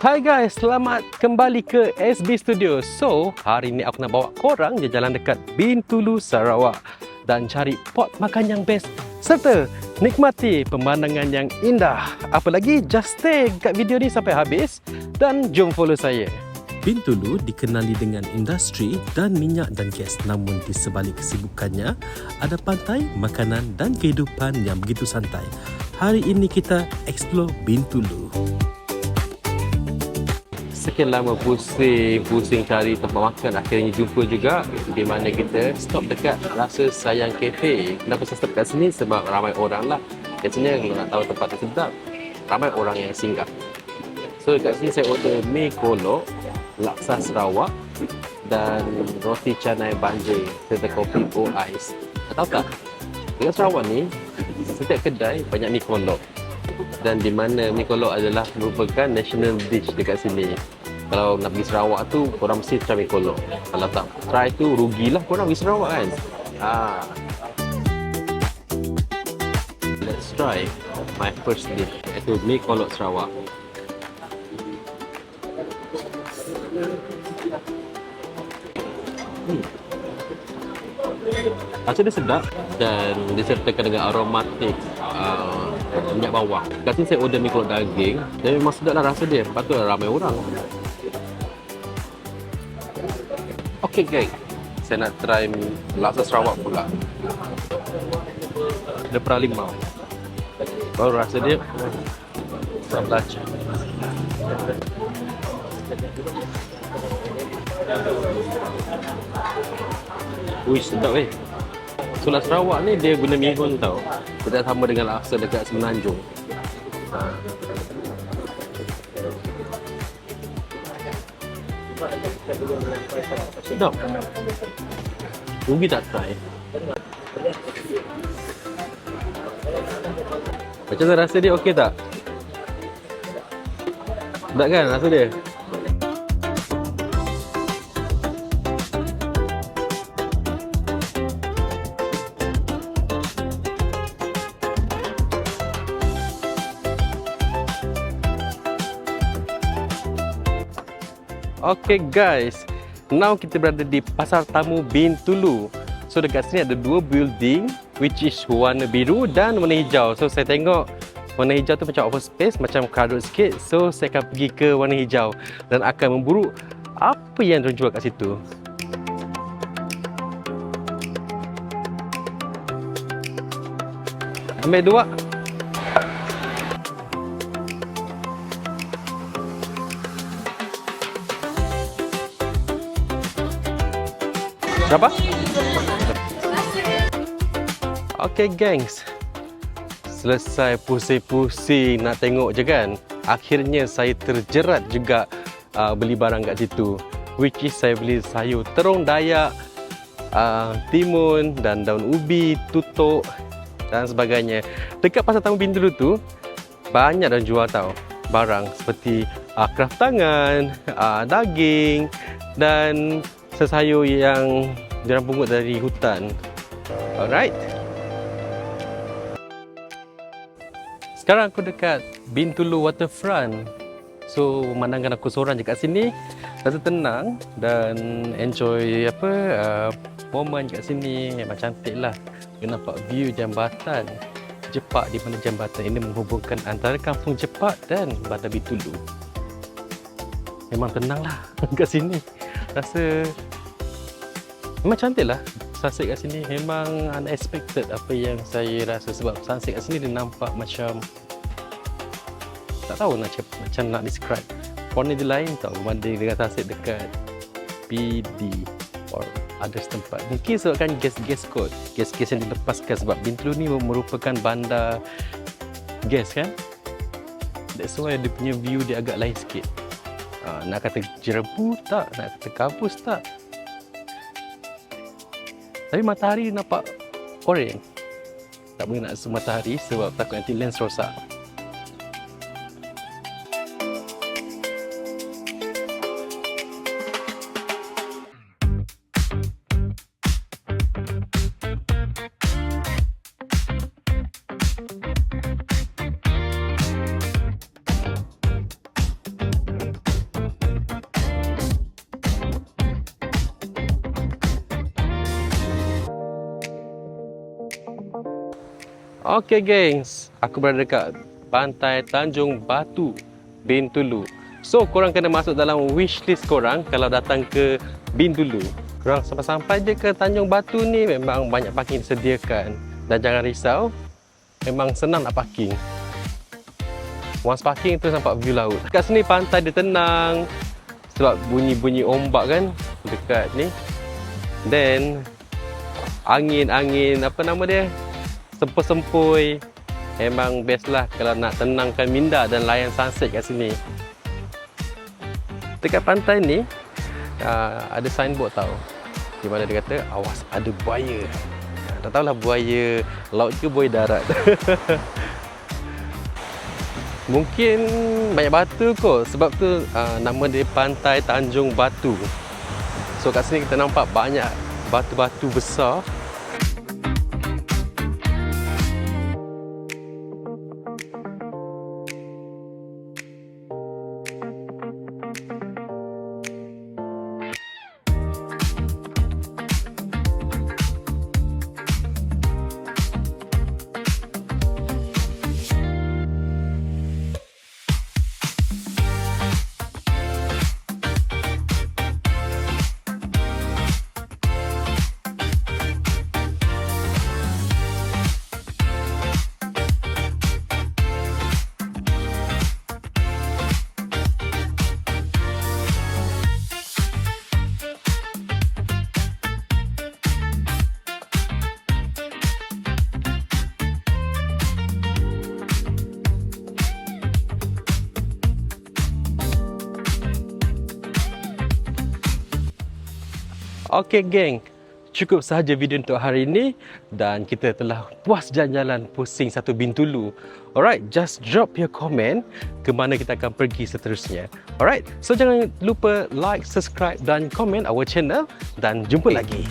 Hai guys, selamat kembali ke SB Studio. So, hari ni aku nak bawa korang jalan dekat Bintulu, Sarawak dan cari pot makan yang best serta nikmati pemandangan yang indah. Apa lagi, just stay kat video ni sampai habis dan jom follow saya. Bintulu dikenali dengan industri dan minyak dan gas, namun di sebalik kesibukannya ada pantai, makanan dan kehidupan yang begitu santai. Hari ini kita explore Bintulu. Sekian lama pusing cari tempat makan, akhirnya jumpa juga di mana kita stop dekat Rasa Sayang Cafe. Kenapa saya stop kat sini? Sebab ramai orang lah. Biasanya kalau nak tahu tempat tu sedap, ramai orang yang singgah. So dekat sini saya order mi kolok, laksa Sarawak dan roti canai banjir serta kopi O Ais. Tahu tak? Dekat Sarawak ni, setiap kedai banyak mi kolok. Dan di mana mi kolok adalah merupakan national dish dekat sini. Kalau nak pergi Sarawak tu, korang mesti try mi kolok. Kalau tak try tu, rugilah korang pergi Sarawak kan. Let's try my first dish, iaitu mi kolok Sarawak. Rasa dia sedap dan disertakan dengan aromatik minyak bawang. Kat sini saya order mi kolok daging dan memang sedap lah rasa dia. Patutlah ramai orang. Okay guys, saya nak try laksa Sarawak pula. Dia peralimau. Baru rasa dia tak belajar. Wih, sedap eh. So laksa Sarawak ni dia guna mihun tau. Tidak sama dengan laksa dekat Semenanjung. Sedap. Rugi tak try. Macam mana rasa dia, okey tak? Sedap kan rasa dia? Okay guys, now kita berada di Pasar Tamu Bintulu. So dekat sini ada dua building, which is warna biru dan warna hijau. So saya tengok warna hijau tu macam open space, macam crowded sikit. So saya akan pergi ke warna hijau dan akan memburu apa yang diorang jual kat situ. Ambil dua. Berapa? Okay gengs, selesai pusing-pusing nak tengok je kan, akhirnya saya terjerat juga beli barang kat situ, which is saya beli sayur terung Dayak, timun dan daun ubi, tutuk dan sebagainya. Dekat Pasar Tamu Bintulu tu banyak dah jual tau barang seperti kraft tangan, daging dan sesayur yang diorang pungut dari hutan. Alright. Sekarang aku dekat Bintulu Waterfront. So memandangkan aku seorang je kat sini, rasa tenang dan enjoy momen kat sini. Memang cantik lah. Kita nampak view jambatan Jepak, di mana jambatan ini menghubungkan antara Kampung Jepak dan Bandar Bintulu. Memang tenang lah kat sini. Rasa memang cantik lah sunset kat sini. Memang unexpected apa yang saya rasa, sebab sunset kat sini dia nampak macam, tak tahu macam nak describe. Warna dia lain tau berbanding dengan sunset dekat PD or ada tempat. Mungkin sebabkan gas kot, gas yang dilepaskan, sebab Bintulu ni merupakan bandar gas kan. That's why dia punya view dia agak lain sikit. Nak kata jerebu tak, nak kata kampus tak. Tapi matahari nampak oren. Tak boleh nak zoom matahari sebab takut nanti lens rosak. Okay gengs, aku berada dekat pantai Tanjung Batu, Bintulu. So korang kena masuk dalam wishlist korang kalau datang ke Bintulu. Korang sampai-sampai je ke Tanjung Batu ni memang banyak parking disediakan. Dan jangan risau, memang senang nak parking. Once parking tu nampak view laut. Kat sini pantai dia tenang sebab bunyi-bunyi ombak kan dekat ni. Then angin-angin apa nama dia? Sempoi-sempoi. Memang best lah kalau nak tenangkan minda dan layan sunset kat sini. Dekat pantai ni ada signboard tau. Di mana dia kata awas ada buaya. Tak tahulah buaya laut ke buaya darat. Mungkin banyak batu kot. Sebab tu nama dia Pantai Tanjung Batu. So kat sini kita nampak banyak batu-batu besar. Okey geng, cukup sahaja video untuk hari ini dan kita telah puas jalan-jalan pusing satu Bintulu. Alright, just drop your comment ke mana kita akan pergi seterusnya. Alright, so jangan lupa like, subscribe dan komen our channel dan jumpa lagi.